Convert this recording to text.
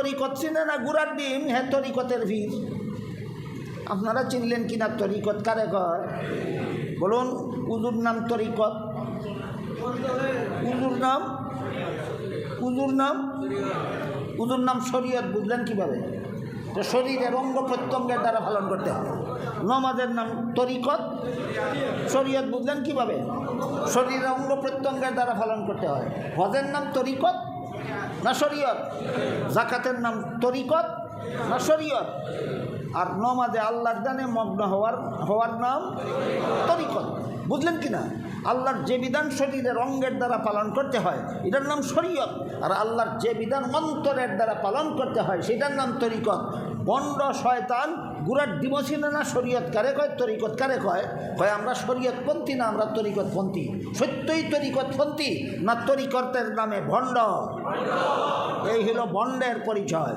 তরিকত চিনে না গুড়ার ডিম, হ্যাঁ তরিকতের ভিড়। আপনারা চিনলেন কিনা তরিকত কারে কয়? বলুন। উজুর নাম তরিকত, উজুর নাম শরীয়ত। বুঝলেন কিভাবে? তো শরীরের অঙ্গ প্রত্যঙ্গের দ্বারা পালন করতে হয়। নমাজের নাম তরিকত, শরীয়ত। বুঝলেন কিভাবে? শরীরের অঙ্গ প্রত্যঙ্গের দ্বারা পালন করতে হয়। হজের নাম তরিকত না শরীয়ত? যাকাতের নাম তরিকত না শরীয়ত? আর নমাজে আল্লাহর দানে মগ্ন হওয়ার নাম তরিকত। বুঝলেন কিনা? আল্লাহর যে বিধান শরীরের অঙ্গের দ্বারা পালন করতে হয় এটার নাম শরীয়ত, আর আল্লাহর যে বিধান অন্তরের দ্বারা পালন করতে হয় সেটার নাম তরিকত। বন্ড শয়তান গুড়ার ডিমোসিনে না শরীয়ত কারে কয়, তরিকত কারে কয়? কয় আমরা শরীয়তপন্থী না, আমরা তরিকতপন্থী। সত্যই তরিকতপন্থী না তরিকতের নামে ভণ্ড? এই হলো ভণ্ডের পরিচয়।